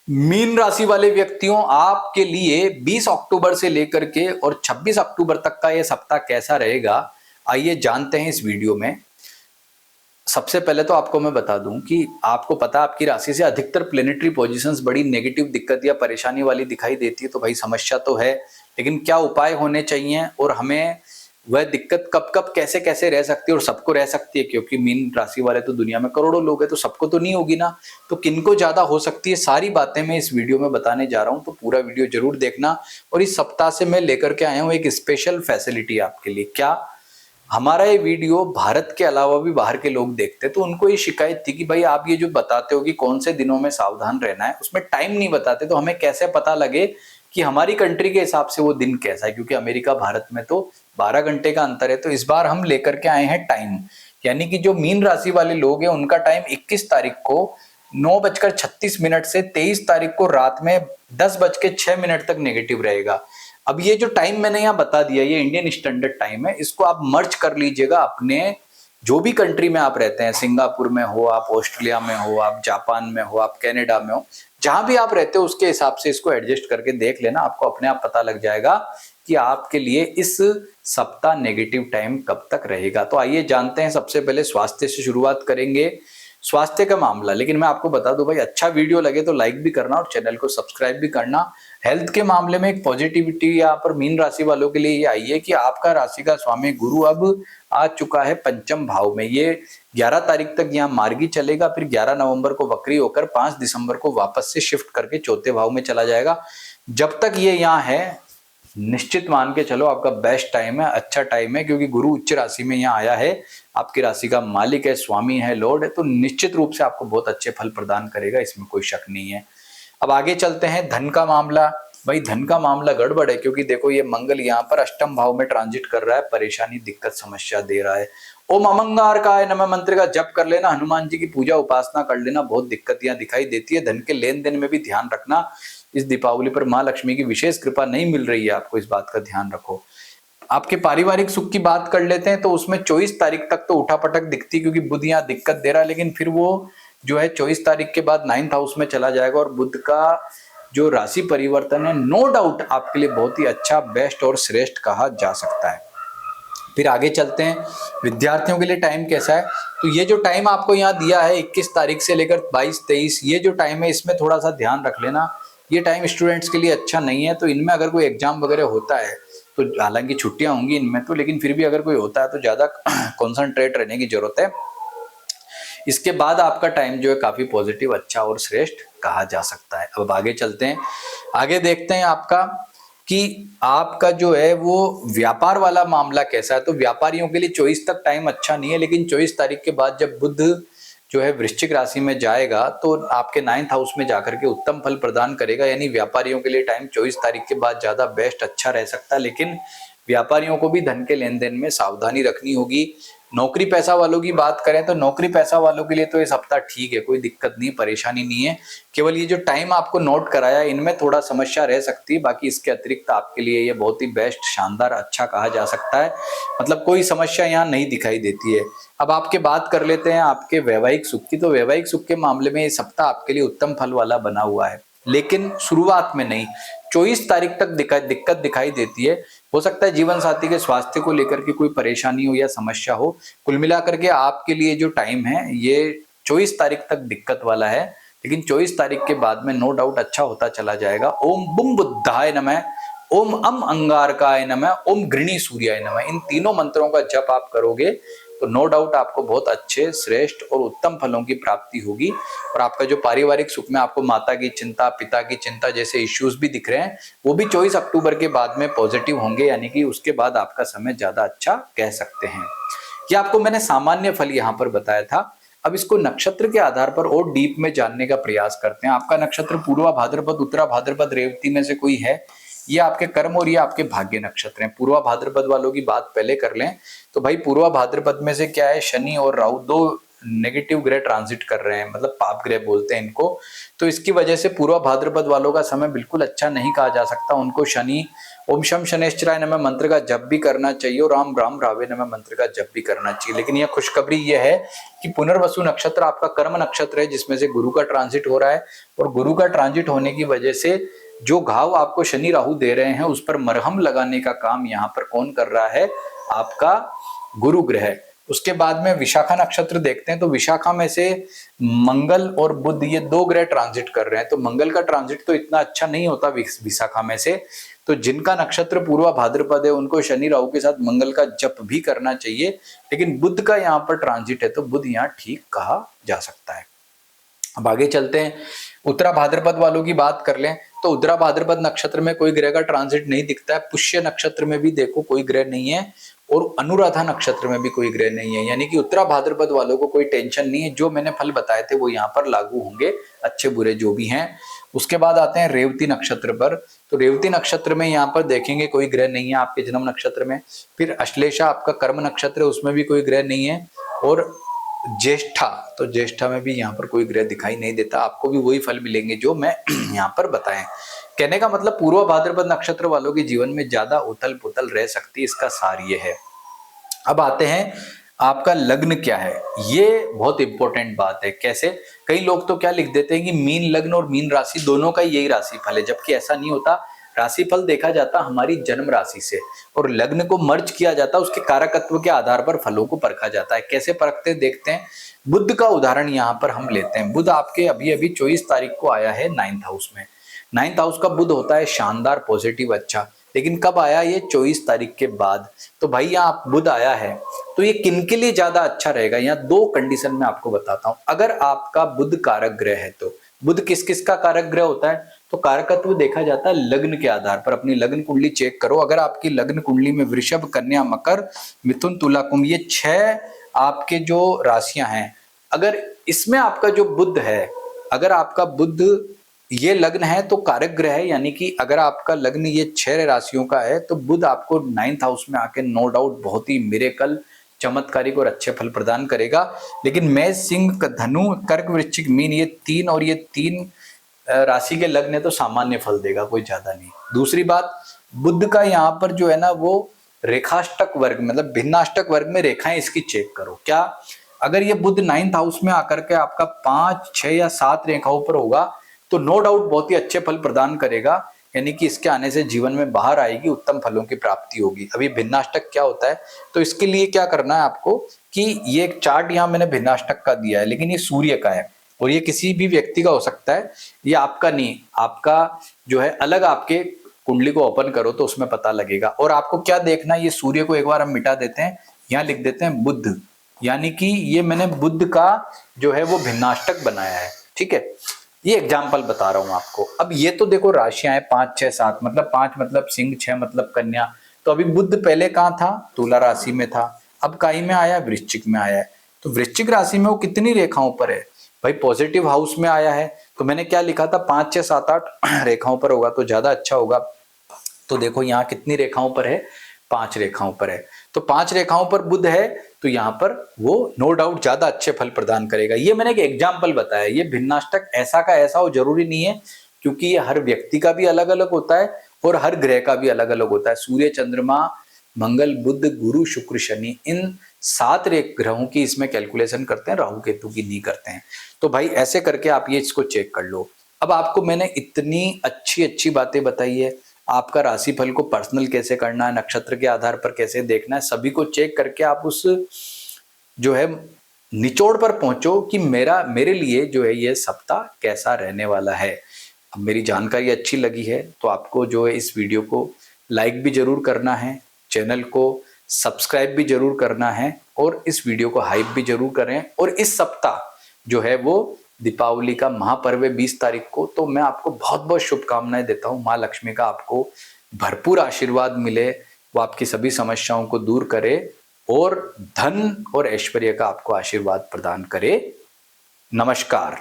Mean राशि वाले व्यक्तियों, आपके लिए 20 अक्टूबर से लेकर के और 26 अक्टूबर तक का यह सप्ताह कैसा रहेगा, आइए जानते हैं इस वीडियो में। सबसे पहले तो आपको मैं बता दूं कि आपको पता है आपकी राशि से अधिकतर प्लेनेटरी पोजीशंस बड़ी नेगेटिव दिक्कत या परेशानी वाली दिखाई देती है, तो भाई समस्या तो है, लेकिन क्या उपाय होने चाहिए और हमें वह दिक्कत कब कब कैसे कैसे रह सकती है, और सबको रह सकती है क्योंकि मीन राशि वाले तो दुनिया में करोड़ों लोग हैं, तो सबको तो नहीं होगी ना, तो किनको ज्यादा हो सकती है, सारी बातें मैं इस वीडियो में बताने जा रहा हूं, तो पूरा वीडियो जरूर देखना। और इस सप्ताह से मैं लेकर के आया हूं एक स्पेशल फैसिलिटी आपके लिए। क्या, हमारा ये वीडियो भारत के अलावा भी बाहर के लोग देखते, तो उनको ये शिकायत थी कि भाई आप ये जो बताते हो कि कौन से दिनों में सावधान रहना है, उसमें टाइम नहीं बताते, तो हमें कैसे पता लगे कि हमारी कंट्री के हिसाब से वो दिन कैसा है, क्योंकि अमेरिका भारत में तो 12 घंटे का अंतर है। तो इस बार हम लेकर के आए हैं टाइम, यानी कि जो मीन राशि वाले लोग हैं उनका टाइम 21 तारीख को 9:36 से 23 तारीख को रात में 10:06 तक नेगेटिव रहेगा। अब ये जो टाइम मैंने यहाँ बता दिया, ये इंडियन स्टैंडर्ड टाइम है, इसको आप मर्ज कर लीजिएगा अपने जो भी कंट्री में आप रहते हैं, सिंगापुर में हो आप, ऑस्ट्रेलिया में हो आप, जापान में हो आप, कनाडा में हो, जहां भी आप रहते हो उसके हिसाब से इसको एडजस्ट करके देख लेना, आपको अपने आप पता लग जाएगा कि आपके लिए इस सप्ताह नेगेटिव टाइम कब तक रहेगा। तो आइए जानते हैं। सबसे पहले स्वास्थ्य से शुरुआत करेंगे, स्वास्थ्य का मामला। लेकिन मैं आपको बता दूं भाई, अच्छा वीडियो लगे तो लाइक भी करना और चैनल को सब्सक्राइब भी करना। हेल्थ के मामले में एक पॉजिटिविटी यहाँ पर मीन राशि वालों के लिए ये आई है कि आपका राशि का स्वामी गुरु अब आ चुका है पंचम भाव में। ये 11 तारीख तक यहाँ मार्गी चलेगा, फिर 11 नवंबर को वक्री होकर 5 दिसंबर को वापस से शिफ्ट करके चौथे भाव में चला जाएगा। जब तक ये यहाँ है, निश्चित मान के चलो आपका बेस्ट टाइम है, अच्छा टाइम है, क्योंकि गुरु उच्च राशि में यहाँ आया है, आपकी राशि का मालिक है, स्वामी है, लॉर्ड है, तो निश्चित रूप से आपको बहुत अच्छे फल प्रदान करेगा, इसमें कोई शक नहीं है। अब आगे चलते हैं। धन का मामला, भाई धन का मामला गड़बड़ है, क्योंकि देखो ये मंगल यहाँ पर अष्टम भाव में ट्रांजिट कर रहा है, परेशानी दिक्कत समस्या दे रहा है। ओम अमंगारकाय नमः मंत्र का जप कर लेना, हनुमान जी की पूजा उपासना कर लेना, बहुत दिक्कत यहाँ दिखाई देती है। धन के लेन देन में भी ध्यान रखना, इस दीपावली पर माँ लक्ष्मी की विशेष कृपा नहीं मिल रही है आपको, इस बात का ध्यान रखो। आपके पारिवारिक सुख की बात कर लेते हैं, तो उसमें 24 तारीख तक तो उठापटक दिखती, क्योंकि बुध यहाँ दिक्कत दे रहा है, लेकिन फिर वो जो है 24 तारीख के बाद 9th हाउस में चला जाएगा, और बुध का जो राशि परिवर्तन है नो डाउट आपके लिए बहुत ही अच्छा, बेस्ट और श्रेष्ठ कहा जा सकता है। फिर आगे चलते हैं, विद्यार्थियों के लिए टाइम कैसा है। तो ये जो टाइम आपको यहाँ दिया है 21 तारीख से लेकर 22-23, ये जो टाइम है इसमें थोड़ा सा ध्यान रख लेना, ये टाइम स्टूडेंट्स के लिए अच्छा नहीं है। तो इनमें अगर कोई एग्जाम वगैरह होता है, तो हालांकि छुट्टियां होंगी इनमें तो, लेकिन फिर भी अगर कोई होता है तो ज्यादा कॉन्सेंट्रेट रहने की जरूरत है। इसके बाद आपका टाइम जो है काफी पॉजिटिव, अच्छा और श्रेष्ठ कहा जा सकता है। अब आगे चलते हैं, आगे देखते हैं आपका कि आपका जो है वो व्यापार वाला मामला कैसा है। तो व्यापारियों के लिए 24 तक टाइम अच्छा नहीं है, लेकिन 24 तारीख के बाद जब बुध जो है वृश्चिक राशि में जाएगा, तो आपके 9th हाउस में जाकर के उत्तम फल प्रदान करेगा, यानी व्यापारियों के लिए टाइम 24 तारीख के बाद ज्यादा बेस्ट अच्छा रह सकता है। लेकिन व्यापारियों को भी धन के लेन देन में सावधानी रखनी होगी। नौकरी पैसा वालों की बात करें तो नौकरी पैसा वालों के लिए तो ये सप्ताह ठीक है, कोई दिक्कत नहीं, परेशानी नहीं है। केवल ये जो टाइम आपको नोट कराया इनमें थोड़ा समस्या रह सकती है, बाकी इसके अतिरिक्त आपके लिए ये बहुत ही बेस्ट, शानदार, अच्छा कहा जा सकता है। मतलब कोई समस्या यहाँ नहीं दिखाई देती है। अब आपके बात कर लेते हैं आपके वैवाहिक सुख की। तो वैवाहिक सुख के मामले में ये सप्ताह आपके लिए उत्तम फल वाला बना हुआ है, लेकिन शुरुआत में नहीं, 24 तारीख तक दिक्कत दिखाई देती है। हो सकता है जीवन साथी के स्वास्थ्य को लेकर के कोई परेशानी हो या समस्या हो। कुल मिलाकर के आपके लिए जो टाइम है ये 24 तारीख तक दिक्कत वाला है, लेकिन 24 तारीख के बाद में नो डाउट अच्छा होता चला जाएगा। ओम बुम बुद्धाय नमः, ओम अम अंगारकाय नमः, ओम गृणी सूर्याय नमः, इन तीनों मंत्रों का जप आप करोगे तो नो डाउट आपको बहुत अच्छे, श्रेष्ठ और उत्तम फलों की प्राप्ति होगी। और आपका जो पारिवारिक सुख में आपको माता की चिंता, पिता की चिंता जैसे इश्यूज भी दिख रहे हैं, वो भी 24 अक्टूबर के बाद में पॉजिटिव होंगे, यानी कि उसके बाद आपका समय ज्यादा अच्छा कह सकते हैं। ये आपको मैंने सामान्य फल यहाँ पर बताया था। अब इसको नक्षत्र के आधार पर और डीप में जानने का प्रयास करते हैं। आपका नक्षत्र पूर्वा भाद्रपद, उत्तरा भाद्रपद, रेवती में से कोई है, ये आपके कर्म और ये आपके भाग्य नक्षत्र हैं। पूर्वा भाद्रपद वालों की बात पहले कर लें तो भाई पूर्वा भाद्रपद में से क्या है, शनि और राहु, दो नेगेटिव ग्रह ट्रांजिट कर रहे हैं, मतलब पाप ग्रह बोलते हैं इनको। तो इसकी वजह से पूर्वा भाद्रपद वालों का समय बिल्कुल अच्छा नहीं कहा जा सकता। उनको शनि ओम शम शनैश्चराय नमः मंत्र का जप भी करना चाहिए और राम राम रावे नमः मंत्र का जप भी करना चाहिए। लेकिन यह खुशखबरी यह है कि पुनर्वसु नक्षत्र आपका कर्म नक्षत्र है, जिसमें से गुरु का ट्रांजिट हो रहा है, और गुरु का ट्रांजिट होने की वजह से जो घाव आपको शनि राहु दे रहे हैं उस पर मरहम लगाने का काम यहाँ पर कौन कर रहा है? आपका गुरु ग्रह। उसके बाद में विशाखा नक्षत्र देखते हैं, तो विशाखा में से मंगल और बुध ये दो ग्रह ट्रांजिट कर रहे हैं। तो मंगल का ट्रांजिट तो इतना अच्छा नहीं होता विशाखा में से। तो जिनका नक्षत्र पूर्वा भाद्रपद है उनको शनि राहु के साथ मंगल का जप भी करना चाहिए। लेकिन बुध का यहाँ पर ट्रांजिट है तो बुध यहाँ ठीक कहा जा सकता है। अब आगे चलते हैं, उत्तरा भाद्रपद वालों की बात कर लें तो उत्तरा भाद्रपद नक्षत्र में कोई ग्रह का ट्रांजिट नहीं दिखता है। पुष्य नक्षत्र में भी देखो कोई ग्रह नहीं है, और अनुराधा नक्षत्र में भी कोई ग्रह नहीं है। यानी कि उत्तरा भाद्रपद वालों को कोई टेंशन नहीं है, जो मैंने फल बताए थे वो यहाँ पर लागू होंगे, अच्छे बुरे जो भी हैं। उसके बाद आते हैं रेवती नक्षत्र पर। तो रेवती नक्षत्र में यहाँ पर देखेंगे कोई ग्रह नहीं है आपके जन्म नक्षत्र में। फिर अश्लेषा आपका कर्म नक्षत्र है, उसमें भी कोई ग्रह नहीं है। और ज्येष्ठा, तो ज्येष्ठा में भी यहाँ पर कोई ग्रह दिखाई नहीं देता। आपको भी वही फल मिलेंगे जो मैं यहाँ पर बताएं। कहने का मतलब पूर्व भाद्रपद नक्षत्र वालों के जीवन में ज्यादा उथल पुथल रह सकती है, इसका सार ये है। अब आते हैं आपका लग्न क्या है, ये बहुत इंपॉर्टेंट बात है। कैसे? कई लोग तो क्या लिख देते हैं कि मीन लग्न और मीन राशि दोनों का यही राशि फल है, जबकि ऐसा नहीं होता। राशि फल देखा जाता हमारी जन्म राशि से, और लग्न को मर्ज किया जाता उसके कारकत्व के आधार पर फलों को परखा जाता है। कैसे परखते हैं देखते हैं। बुध का उदाहरण यहाँ पर हम लेते हैं। बुध आपके अभी अभी 24 तारीख को आया है 9th हाउस में। 9th हाउस का बुध होता है शानदार, पॉजिटिव, अच्छा। लेकिन कब आया? ये 24 तारीख के बाद। तो भाई यहाँ बुध आया है तो ये किन के लिए ज्यादा अच्छा रहेगा? यहाँ दो कंडीशन में आपको बताता हूं। अगर आपका बुध कारक ग्रह है तो बुध किस किस का कारक ग्रह होता है? तो कारकत्व देखा जाता है लग्न के आधार पर। अपनी लग्न कुंडली चेक करो। अगर आपकी लग्न कुंडली में वृषभ, कन्या, मकर, मिथुन, तुला, कुंभ, ये 6 आपके जो राशियां हैं, अगर इसमें आपका जो बुध है, अगर आपका बुध ये लग्न है तो कारक ग्रह है। यानी कि अगर आपका लग्न ये 6 राशियों का है तो बुध आपको 9th हाउस में आके नो डाउट बहुत ही मिरेकल, चमत्कारिक और अच्छे फल प्रदान करेगा। लेकिन मेष, सिंह, धनु, कर्क, वृश्चिक, मीन, ये 3 और ये 3 राशि के लग्न है तो सामान्य फल देगा, कोई ज्यादा नहीं। दूसरी बात, बुध का यहाँ पर जो है ना वो रेखाष्टक वर्ग, मतलब भिन्नाष्टक वर्ग में रेखाएं इसकी चेक करो। क्या? अगर ये बुध 9th हाउस में आकर के आपका 5, 6 या 7 रेखाओं पर होगा तो नो डाउट बहुत ही अच्छे फल प्रदान करेगा। यानी कि इसके आने से जीवन में बाहर आएगी, उत्तम फलों की प्राप्ति होगी। अभी भिन्नाष्टक क्या होता है? तो इसके लिए क्या करना है आपको कि ये एक चार्ट यहाँ मैंने भिन्नाष्टक का दिया है, लेकिन ये सूर्य का है और ये किसी भी व्यक्ति का हो सकता है, ये आपका नहीं। आपका जो है अलग, आपके कुंडली को ओपन करो तो उसमें पता लगेगा। और आपको क्या देखना है, ये सूर्य को एक बार हम मिटा देते हैं, यहाँ लिख देते हैं बुध। यानी कि ये मैंने बुध का जो है वो भिन्नाष्टक बनाया है, ठीक है। ये एग्जाम्पल बता रहा हूं आपको। अब ये तो देखो राशियां हैं 5, 6, 7, मतलब 5 मतलब सिंह, 6 मतलब कन्या। तो अभी बुध पहले कहाँ था? तुला राशि में था। अब काई में आया? वृश्चिक में आया है। तो वृश्चिक राशि में वो कितनी रेखाओं पर है? भाई पॉजिटिव हाउस में आया है। तो मैंने क्या लिखा था? 5, 6, 7, 8 रेखाओं पर होगा तो ज्यादा अच्छा होगा। तो देखो यहाँ कितनी रेखाओं पर है? 5 रेखाओं पर है। तो 5 रेखाओं पर बुध है तो यहाँ पर वो नो डाउट ज्यादा अच्छे फल प्रदान करेगा। ये मैंने एक एग्जाम्पल बताया। ये भिन्नाष्टक ऐसा का ऐसा हो जरूरी नहीं है, क्योंकि ये हर व्यक्ति का भी अलग अलग होता है और हर ग्रह का भी अलग अलग होता है। सूर्य, चंद्रमा, मंगल, बुध, गुरु, शुक्र, शनि, इन 7 ग्रहों की इसमें कैलकुलेशन करते हैं, राहु केतु की नहीं करते हैं। तो भाई ऐसे करके आप ये इसको चेक कर लो। अब आपको मैंने इतनी अच्छी बातें बताई है। आपका राशिफल को पर्सनल कैसे करना है, नक्षत्र के आधार पर कैसे देखना है, सभी को चेक करके आप उस जो है निचोड़ पर पहुंचो कि मेरे लिए जो है ये सप्ताह कैसा रहने वाला है। अब मेरी जानकारी अच्छी लगी है तो आपको जो है इस वीडियो को लाइक भी जरूर करना है, चैनल को सब्सक्राइब भी जरूर करना है और इस वीडियो को हाइप भी जरूर करें। और इस सप्ताह जो है वो दीपावली का महापर्व है 20 तारीख को, तो मैं आपको बहुत बहुत शुभकामनाएं देता हूँ। माँ लक्ष्मी का आपको भरपूर आशीर्वाद मिले, वो आपकी सभी समस्याओं को दूर करे और धन और ऐश्वर्य का आपको आशीर्वाद प्रदान करे। नमस्कार।